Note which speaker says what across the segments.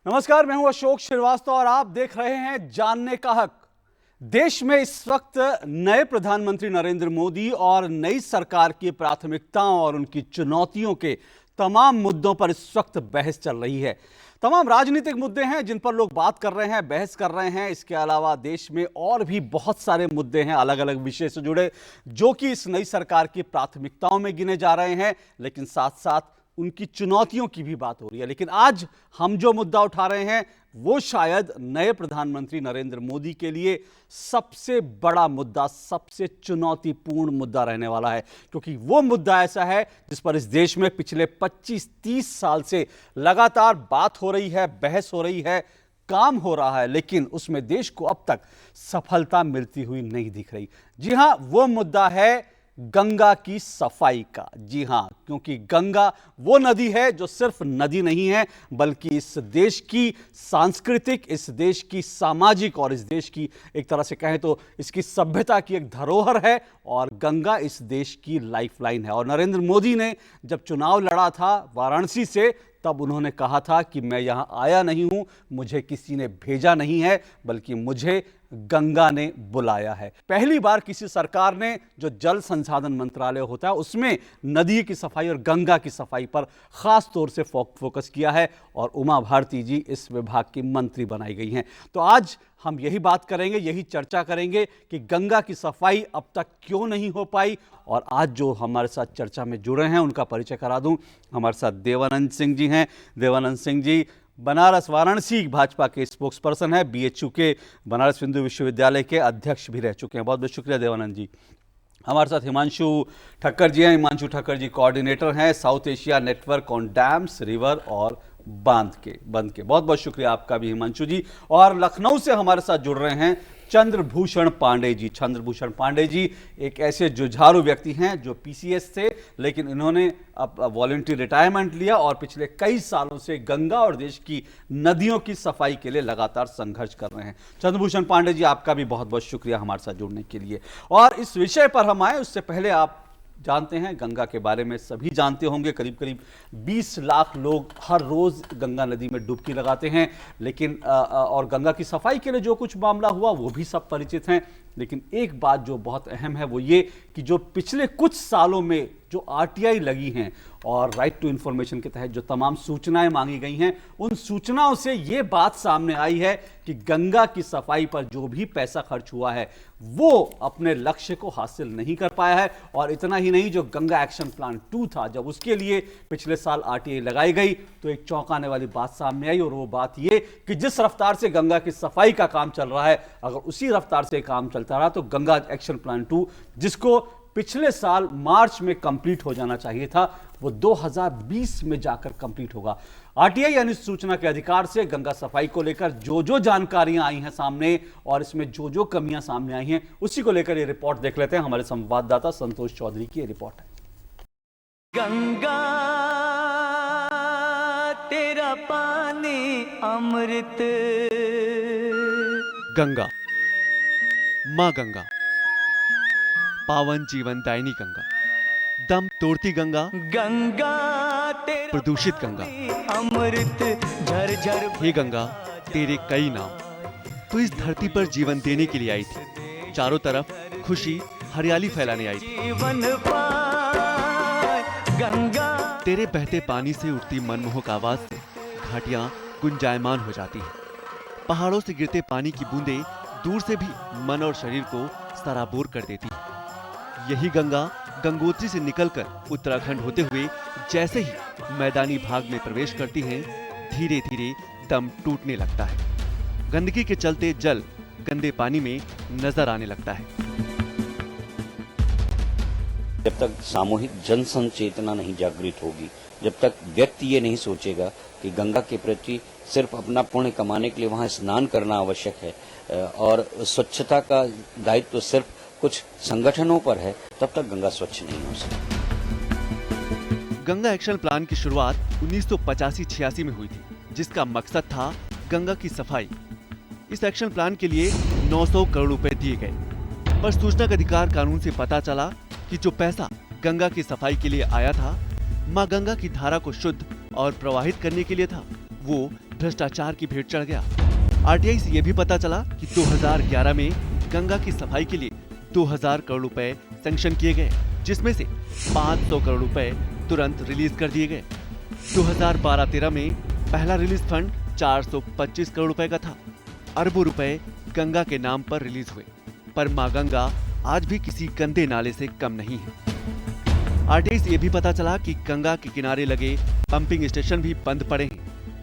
Speaker 1: नमस्कार, मैं हूं अशोक श्रीवास्तव और आप देख रहे हैं जानने का हक। देश में इस वक्त नए प्रधानमंत्री नरेंद्र मोदी और नई सरकार की प्राथमिकताओं और उनकी चुनौतियों के तमाम मुद्दों पर इस वक्त बहस चल रही है। तमाम राजनीतिक मुद्दे हैं जिन पर लोग बात कर रहे हैं, बहस कर रहे हैं। इसके अलावा देश में और भी बहुत सारे मुद्दे हैं अलग अलग विषय से जुड़े, जो कि इस नई सरकार की प्राथमिकताओं में गिने जा रहे हैं, लेकिन साथ साथ उनकी चुनौतियों की भी बात हो रही है। लेकिन आज हम जो मुद्दा उठा रहे हैं वो शायद नए प्रधानमंत्री नरेंद्र मोदी के लिए सबसे बड़ा मुद्दा, सबसे चुनौतीपूर्ण मुद्दा रहने वाला है, क्योंकि वो मुद्दा ऐसा है जिस पर इस देश में पिछले 25-30 साल से लगातार बात हो रही है, बहस हो रही है, काम हो रहा है, लेकिन उसमें देश को अब तक सफलता मिलती हुई नहीं दिख रही। जी हां, वो मुद्दा है गंगा की सफाई का। जी हां, क्योंकि गंगा वो नदी है जो सिर्फ नदी नहीं है, बल्कि इस देश की सांस्कृतिक, इस देश की सामाजिक और इस देश की एक तरह से कहें तो इसकी सभ्यता की एक धरोहर है। और गंगा इस देश की लाइफलाइन है। और नरेंद्र मोदी ने जब चुनाव लड़ा था वाराणसी से, तब उन्होंने कहा था कि मैं यहां आया नहीं हूं, मुझे किसी ने भेजा नहीं है, बल्कि मुझे गंगा ने बुलाया है। पहली बार किसी सरकार ने, जो जल संसाधन मंत्रालय होता है, उसमें नदी की सफाई और गंगा की सफाई पर खास तौर से फोकस किया है और उमा भारती जी इस विभाग की मंत्री बनाई गई हैं। तो आज हम यही बात करेंगे, यही चर्चा करेंगे कि गंगा की सफाई अब तक क्यों नहीं हो पाई। और आज जो हमारे साथ चर्चा में जुड़े हैं उनका परिचय करा दूं। हमारे साथ देवानंद सिंह जी हैं। देवानंद सिंह जी बनारस वाराणसी भाजपा के स्पोक्स पर्सन है, बीएचयू के बनारस हिंदू विश्वविद्यालय के अध्यक्ष भी रह चुके हैं। बहुत बहुत शुक्रिया देवानंद जी। हमारे साथ हिमांशु ठक्कर जी हैं। हिमांशु ठक्कर जी कोऑर्डिनेटर हैं south Asia network on dams, river और बंद के। बहुत बहुत शुक्रिया आपका भी हिमांशु जी। और लखनऊ से हमारे साथ जुड़ रहे हैं चंद्रभूषण पांडे जी। चंद्रभूषण पांडे जी एक ऐसे जुझारू व्यक्ति हैं जो पीसीएस थे, लेकिन इन्होंने अब वॉलंटरी रिटायरमेंट लिया और पिछले कई सालों से गंगा और देश की नदियों की सफाई के लिए लगातार संघर्ष कर रहे हैं। चंद्रभूषण पांडे जी, आपका भी बहुत बहुत शुक्रिया हमारे साथ जुड़ने के लिए। और इस विषय पर हम आए उससे पहले, आप जानते हैं गंगा के बारे में सभी जानते होंगे, करीब करीब 20 लाख लोग हर रोज गंगा नदी में डुबकी लगाते हैं। लेकिन और गंगा की सफाई के लिए जो कुछ मामला हुआ वो भी सब परिचित हैं। लेकिन एक बात जो बहुत अहम है वो ये कि जो पिछले कुछ सालों में जो आरटीआई लगी हैं और राइट टू इंफॉर्मेशन के तहत जो तमाम सूचनाएं मांगी गई हैं, उन सूचनाओं से ये बात सामने आई है कि गंगा की सफाई पर जो भी पैसा खर्च हुआ है वो अपने लक्ष्य को हासिल नहीं कर पाया है। और इतना ही नहीं, जो गंगा एक्शन प्लान 2 था, जब उसके लिए पिछले साल आरटीआई लगाई गई तो एक चौंकाने वाली बात सामने आई, और वो बात ये कि जिस रफ्तार से गंगा की सफाई का काम चल रहा है, अगर उसी रफ्तार से काम चलता रहा तो गंगा एक्शन प्लान 2, जिसको पिछले साल मार्च में कंप्लीट हो जाना चाहिए था, वो 2020 में जाकर कंप्लीट होगा। आरटीआई यानी सूचना के अधिकार से गंगा सफाई को लेकर जो जो जानकारियां आई हैं सामने और इसमें जो जो कमियां सामने आई हैं, उसी को लेकर ये रिपोर्ट देख लेते हैं। हमारे संवाददाता संतोष चौधरी की ये रिपोर्ट है।
Speaker 2: गंगा तेरा पानी अमृत।
Speaker 3: गंगा, माँ गंगा, पावन जीवन दायिनी गंगा, दम तोड़ती गंगा,
Speaker 2: गंगा तेरा
Speaker 3: प्रदूषित गंगा,
Speaker 2: अमृत झरझर।
Speaker 3: हे गंगा तेरे कई नाम, तू इस धरती पर जीवन देने के लिए आई थी, चारों तरफ खुशी हरियाली फैलाने आई थी।
Speaker 2: जीवन पाए गंगा।
Speaker 3: तेरे बहते पानी से उठती मनमोहक आवाज से घाटियां गुंजायमान हो जाती हैं। पहाड़ों से गिरते पानी की बूंदें दूर से भी मन और शरीर को सराबोर कर देती हैं। यही गंगा गंगोत्री से निकलकर उत्तराखंड होते हुए जैसे ही मैदानी भाग में प्रवेश करती हैं, धीरे धीरे दम टूटने लगता है। गंदगी के चलते जल गंदे पानी में नजर आने लगता है।
Speaker 4: जब तक सामूहिक जन संचेतना नहीं जागृत होगी, जब तक व्यक्ति ये नहीं सोचेगा कि गंगा के प्रति सिर्फ अपना पुण्य कमाने के लिए वहां स्नान करना आवश्यक है और स्वच्छता का दायित्व तो सिर्फ कुछ संगठनों पर है, तब तक गंगा स्वच्छ नहीं हो सकती।
Speaker 3: गंगा एक्शन प्लान की शुरुआत 1985-86 में हुई थी, जिसका मकसद था गंगा की सफाई। इस एक्शन प्लान के लिए 900 करोड़ रुपए दिए गए, पर सूचना का अधिकार कानून से पता चला कि जो पैसा गंगा की सफाई के लिए आया था, मां गंगा की धारा को शुद्ध और प्रवाहित करने के लिए था, वो भ्रष्टाचार की भेंट चढ़ गया। आरटीआई से यह भी पता चला कि 2011 में गंगा की सफाई के लिए 2000 करोड़ रुपए सैंक्शन किए गए, जिसमें से 500 करोड़ रुपए तुरंत रिलीज कर दिए गए। 2012-13 में पहला रिलीज फंड 425 करोड़ रुपए का था। अरबों रुपए गंगा के नाम पर रिलीज हुए, पर मां गंगा आज भी किसी गंदे नाले से कम नहीं है। आरटीआई से यह भी पता चला कि गंगा के किनारे लगे पंपिंग स्टेशन भी बंद पड़े हैं,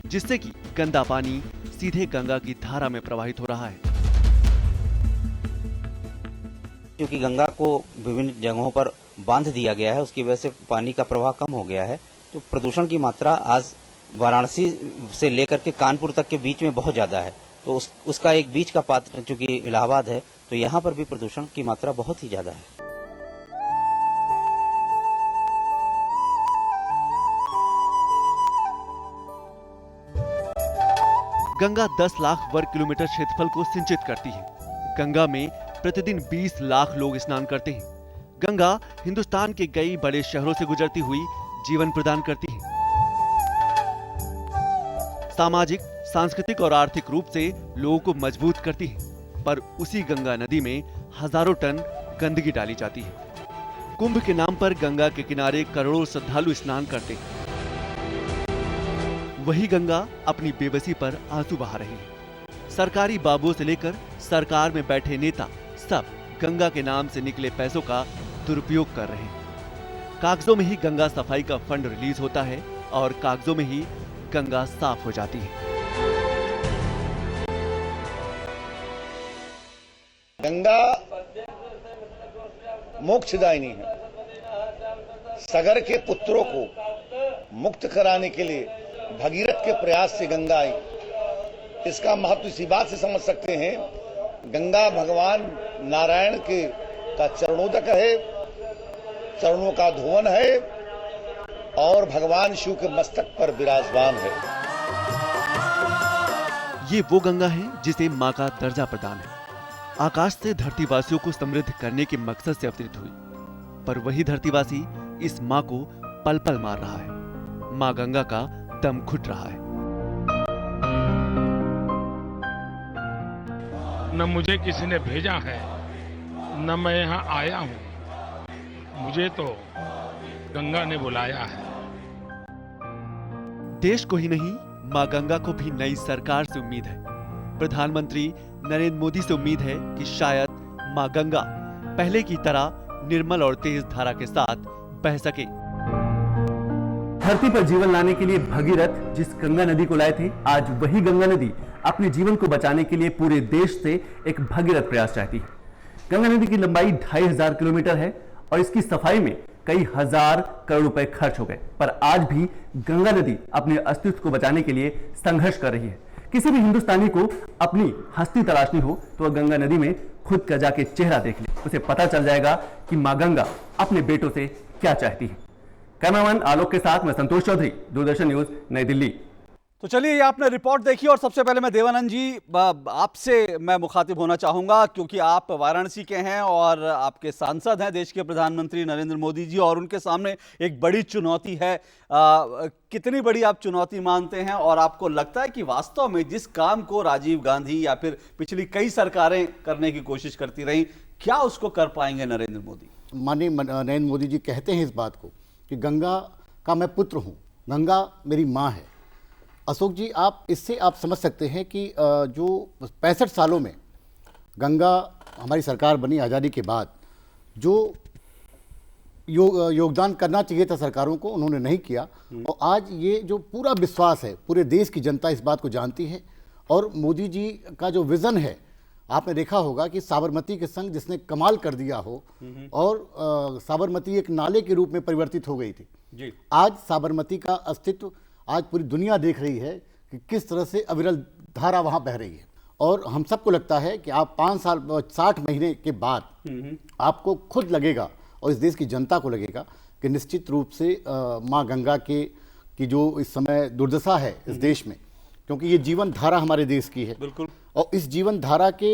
Speaker 3: जिससे कि गंदा पानी सीधे गंगा की धारा में प्रवाहित हो रहा है।
Speaker 4: क्योंकि गंगा को विभिन्न जगहों पर बांध दिया गया है, उसकी वजह से पानी का प्रवाह कम हो गया है, तो प्रदूषण की मात्रा आज वाराणसी से लेकर के कानपुर तक के बीच में बहुत ज्यादा है। तो उसका एक बीच का पात्र चूंकि इलाहाबाद है, तो यहाँ पर भी प्रदूषण की मात्रा बहुत ही ज्यादा है।
Speaker 3: गंगा 10 लाख वर्ग किलोमीटर क्षेत्रफल को सिंचित करती है। गंगा में प्रतिदिन 20 लाख लोग स्नान करते हैं। गंगा हिंदुस्तान के कई बड़े शहरों से गुजरती हुई जीवन प्रदान करती है। सामाजिक, सांस्कृतिक और आर्थिक रूप से लोगों को मजबूत करती है। पर उसी गंगा नदी में हजारों टन गंदगी डाली जाती है। कुंभ के नाम पर गंगा के किनारे करोड़ों श्रद्धालु स्नान करते हैं। वही गंगा अपनी बेबसी पर आंसू बहा रही है। सरकारी बाबुओं से लेकर सरकार में बैठे नेता सब गंगा के नाम से निकले पैसों का दुरुपयोग कर रहे हैं। कागजों में ही गंगा सफाई का फंड रिलीज होता है और कागजों में ही गंगा साफ हो जाती है।
Speaker 5: गंगा मोक्षदायिनी है। सगर के पुत्रों को मुक्त कराने के लिए भगीरथ के प्रयास से गंगा आई। इसका महत्व इसी बात से समझ सकते हैं, गंगा भगवान नारायण के का चरणोदक है, चरणों का धुवन है और भगवान शिव के मस्तक पर विराजमान है।
Speaker 3: ये वो गंगा है जिसे मां का दर्जा प्रदान है। आकाश से धरतीवासियों को समृद्ध करने के मकसद से अवतरित हुई, पर वही धरतीवासी इस मां को पल पल मार रहा है। मां गंगा का दम घुट रहा है।
Speaker 6: न मुझे किसी ने भेजा है, न मैं यहाँ आया हूँ, मुझे तो गंगा ने बुलाया है।
Speaker 3: देश को ही नहीं, मां गंगा को भी नई सरकार से उम्मीद है। प्रधानमंत्री नरेंद्र मोदी से उम्मीद है कि शायद मां गंगा पहले की तरह निर्मल और तेज धारा के साथ बह सके।
Speaker 7: धरती पर जीवन लाने के लिए भगीरथ जिस गंगा नदी को लाए थे, आज वही गंगा नदी अपने जीवन को बचाने के लिए पूरे देश से एक भगीरथ प्रयास चाहती है। गंगा नदी की लंबाई 2500 किलोमीटर है और इसकी सफाई में कई हजार करोड़ रुपए खर्च हो गए, पर आज भी गंगा नदी अपने अस्तित्व को बचाने के लिए संघर्ष कर रही है। किसी भी हिंदुस्तानी को अपनी हस्ती तलाशनी हो तो वह गंगा नदी में खुद का जाके चेहरा देख ले, उसे पता चल जाएगा कि मां गंगा अपने बेटों से क्या चाहती है। कैमरामैन आलोक के साथ मैं संतोष चौधरी, दूरदर्शन न्यूज, नई दिल्ली।
Speaker 1: तो चलिए, ये आपने रिपोर्ट देखी और सबसे पहले मैं देवानंद जी आपसे मैं मुखातिब होना चाहूंगा, क्योंकि आप वाराणसी के हैं और आपके सांसद हैं देश के प्रधानमंत्री नरेंद्र मोदी जी, और उनके सामने एक बड़ी चुनौती है। कितनी बड़ी आप चुनौती मानते हैं और आपको लगता है कि वास्तव में जिस काम को राजीव गांधी या फिर पिछली कई सरकारें करने की कोशिश करती रही, क्या उसको कर पाएंगे नरेंद्र मोदी?
Speaker 8: माननीय नरेंद्र मोदी जी कहते हैं इस बात को कि गंगा का मैं पुत्र हूँ, गंगा मेरी माँ है। अशोक जी, आप इससे आप समझ सकते हैं कि जो 65 सालों में गंगा हमारी सरकार बनी आज़ादी के बाद, जो योगदान करना चाहिए था सरकारों को, उन्होंने नहीं किया। और आज ये जो पूरा विश्वास है, पूरे देश की जनता इस बात को जानती है। और मोदी जी का जो विज़न है, आपने देखा होगा कि साबरमती के संग जिसने कमाल कर दिया हो, और साबरमती एक नाले के रूप में परिवर्तित हो गई थी जी। आज साबरमती का अस्तित्व आज पूरी दुनिया देख रही है कि किस तरह से अविरल धारा वहाँ बह रही है। और हम सबको लगता है कि आप 5 साल 60 महीने के बाद आपको खुद लगेगा और इस देश की जनता को लगेगा कि निश्चित रूप से माँ गंगा की जो इस समय दुर्दशा है इस देश में, क्योंकि ये जीवन धारा हमारे देश की है बिल्कुल, और इस जीवन धारा के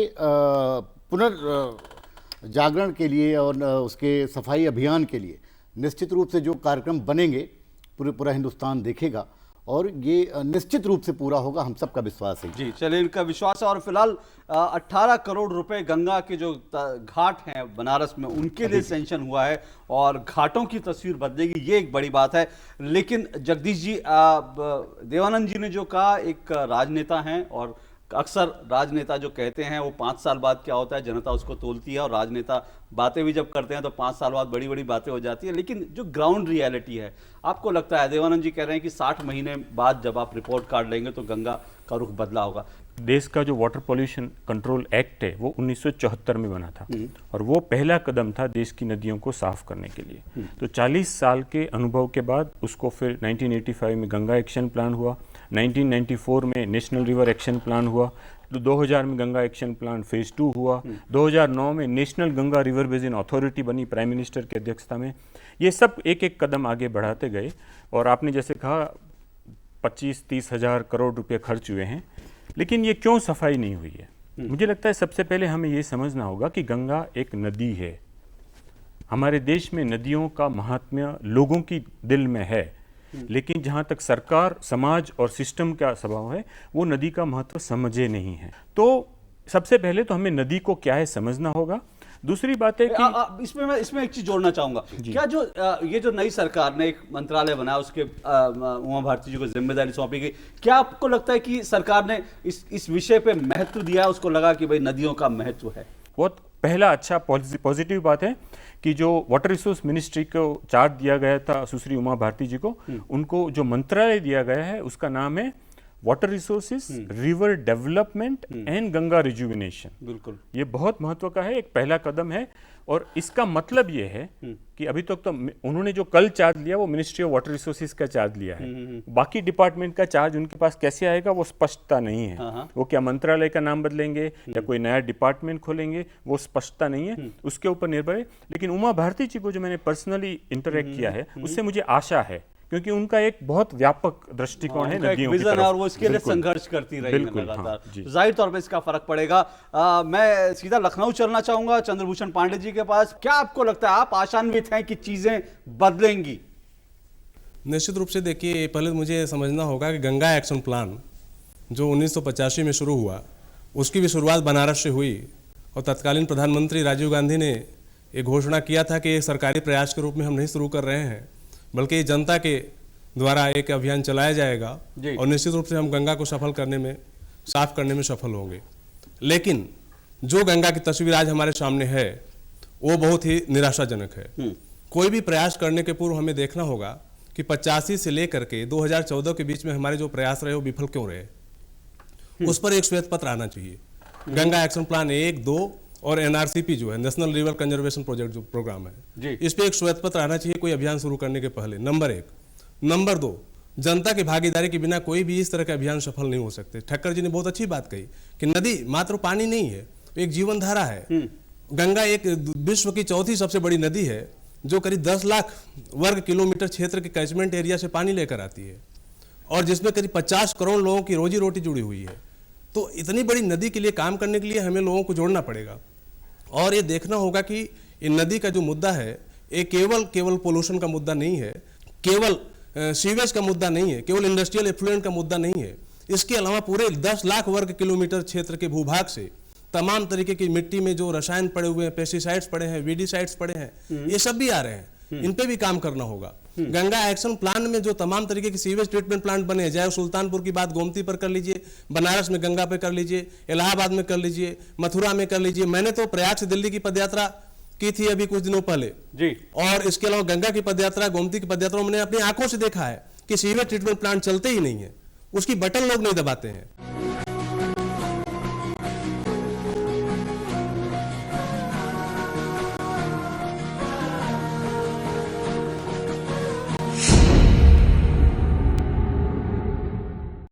Speaker 8: पुनर्जागरण के लिए और उसके सफाई अभियान के लिए निश्चित रूप से जो कार्यक्रम बनेंगे पूरा हिंदुस्तान देखेगा। और ये निश्चित रूप से पूरा होगा, हम सबका विश्वास है।
Speaker 1: जी चलिए, इनका विश्वास है। और फिलहाल 18 करोड़ रुपए गंगा के जो घाट हैं बनारस में उनके लिए सेंक्शन हुआ है और घाटों की तस्वीर बदलेगी, ये एक बड़ी बात है। लेकिन जगदीश जी, देवानंद जी ने जो कहा, एक राजनेता हैं और अक्सर राजनेता जो कहते हैं वो 5 साल बाद क्या होता है जनता उसको तोलती है, और राजनेता बातें भी जब करते हैं तो 5 साल बाद बड़ी बड़ी बातें हो जाती है। लेकिन जो ग्राउंड रियलिटी है, आपको लगता है, देवानंद जी कह रहे हैं कि 60 महीने बाद जब आप रिपोर्ट कार्ड लेंगे तो गंगा का रुख बदला होगा।
Speaker 9: देश का जो वाटर पॉल्यूशन कंट्रोल एक्ट है वो 1974 में बना था और वो पहला कदम था देश की नदियों को साफ करने के लिए। तो 40 साल के अनुभव के बाद उसको फिर 1985 में गंगा एक्शन प्लान हुआ, 1994 में नेशनल रिवर एक्शन प्लान हुआ, तो 2000 में गंगा एक्शन प्लान फेज 2 हुआ, 2009 में national Ganga river basin authority बनी प्राइम मिनिस्टर की अध्यक्षता में। ये सब एक एक कदम आगे बढ़ाते गए और आपने जैसे कहा 25-30 हज़ार करोड़ रुपए खर्च हुए हैं, लेकिन ये क्यों सफाई नहीं हुई है? मुझे लगता है सबसे पहले हमें ये समझना होगा कि गंगा एक नदी है। हमारे देश में नदियों का महात्म्य लोगों की दिल में है, लेकिन जहाँ तक सरकार, समाज और सिस्टम का स्वभाव है वो नदी का महत्व समझे नहीं है। तो सबसे पहले तो हमें नदी को क्या है समझना होगा। दूसरी बात है कि
Speaker 1: इसमें एक चीज जोड़ना चाहूंगा, क्या जो ये जो नई सरकार ने एक मंत्रालय बनाया उसके उमा भारती जी को जिम्मेदारी सौंपी गई, क्या आपको लगता है कि सरकार ने इस विषय पे महत्व दिया? उसको लगा कि भाई नदियों का महत्व है?
Speaker 9: बहुत पहला अच्छा पॉजिटिव बात है कि जो वाटर रिसोर्स मिनिस्ट्री को चार्ज दिया गया था सुश्री उमा भारती जी को, उनको जो मंत्रालय दिया गया है उसका नाम है water resources, river development and Ganga rejuvenation.
Speaker 1: बिल्कुल,
Speaker 9: ये बहुत महत्व का है, एक पहला कदम है। और इसका मतलब ये है कि अभी तक तो उन्होंने जो कल चार्ज लिया वो मिनिस्ट्री ऑफ वाटर रिसोर्सेज का चार्ज लिया है, बाकी डिपार्टमेंट का चार्ज उनके पास कैसे आएगा वो स्पष्टता नहीं है। वो क्या मंत्रालय का नाम बदलेंगे या कोई नया डिपार्टमेंट खोलेंगे वो स्पष्टता नहीं है, उसके ऊपर निर्भर है। लेकिन उमा भारती जी को जो मैंने पर्सनली इंटरेक्ट किया है उससे मुझे आशा है, क्योंकि उनका एक बहुत व्यापक दृष्टिकोण है नदियों की तरफ,
Speaker 1: और वो इसके लिए संघर्ष करती रही है लगातार।
Speaker 9: जी।
Speaker 1: जाहिर तौर पे इसका फर्क पड़ेगा। मैं सीधा लखनऊ चलना चाहूंगा चंद्रभूषण पांडे जी के पास। क्या आपको लगता है, आप आशान्वित हैं कि चीजें बदलेंगी?
Speaker 10: निश्चित रूप से देखिए, पहले मुझे समझना होगा कि गंगा एक्शन प्लान जो 1985 में शुरू हुआ उसकी भी शुरुआत बनारस से हुई और तत्कालीन प्रधानमंत्री राजीव गांधी ने ये घोषणा किया था कि एक सरकारी प्रयास के रूप में हम नहीं शुरू कर रहे हैं बल्कि जनता के द्वारा एक अभियान चलाया जाएगा और निश्चित रूप से हम गंगा को सफल करने में, साफ करने में सफल होंगे। लेकिन जो गंगा की तस्वीर आज हमारे सामने है वो बहुत ही निराशाजनक है। कोई भी प्रयास करने के पूर्व हमें देखना होगा कि 85 से लेकर के 2014 के बीच में हमारे जो प्रयास रहे वो विफल क्यों रहे, उस पर एक श्वेत पत्र आना चाहिए। गंगा एक्शन प्लान 1, 2 और एनआरसीपी जो है नेशनल रिवर कंजर्वेशन प्रोजेक्ट जो प्रोग्राम है, इस पे एक श्वेत पत्र आना चाहिए कोई अभियान शुरू करने के पहले, नंबर 1। नंबर 2, जनता की भागीदारी के बिना कोई भी इस तरह के अभियान सफल नहीं हो सकते। ठक्कर जी ने बहुत अच्छी बात कही कि नदी मात्र पानी नहीं है, एक जीवन धारा है। गंगा एक विश्व की चौथी सबसे बड़ी नदी है जो करीब 10 लाख वर्ग किलोमीटर क्षेत्र के कैचमेंट एरिया से पानी लेकर आती है और जिसमें करीब 50 करोड़ लोगों की रोजी रोटी जुड़ी हुई है। तो इतनी बड़ी नदी के लिए काम करने के लिए हमें लोगों को जोड़ना पड़ेगा और ये देखना होगा कि ये नदी का जो मुद्दा है ये केवल पोल्यूशन का मुद्दा नहीं है, केवल सीवेज का मुद्दा नहीं है, केवल इंडस्ट्रियल एफ्लुएंट का मुद्दा नहीं है। इसके अलावा पूरे 10 लाख वर्ग किलोमीटर क्षेत्र के भूभाग से तमाम तरीके की मिट्टी में जो रसायन पड़े हुए हैं, पेस्टिसाइड्स पड़े हैं, वीडीसाइड्स पड़े हैं, ये सब भी आ रहे हैं, इन पे भी काम करना होगा। गंगा एक्शन प्लान में जो तमाम तरीके के सीवेज ट्रीटमेंट प्लांट बने, चाहे सुल्तानपुर की बात गोमती पर कर लीजिए, बनारस में गंगा पे कर लीजिए, इलाहाबाद में कर लीजिए, मथुरा में कर लीजिए। मैंने तो प्रयाग से दिल्ली की पदयात्रा की थी अभी कुछ दिनों पहले जी, और इसके अलावा गंगा की पदयात्रा, गोमती की पदयात्रा मैंने अपनी आंखों से देखा है कि सीवेज ट्रीटमेंट प्लांट चलते ही नहीं है, उसकी बटन लोग नहीं दबाते हैं।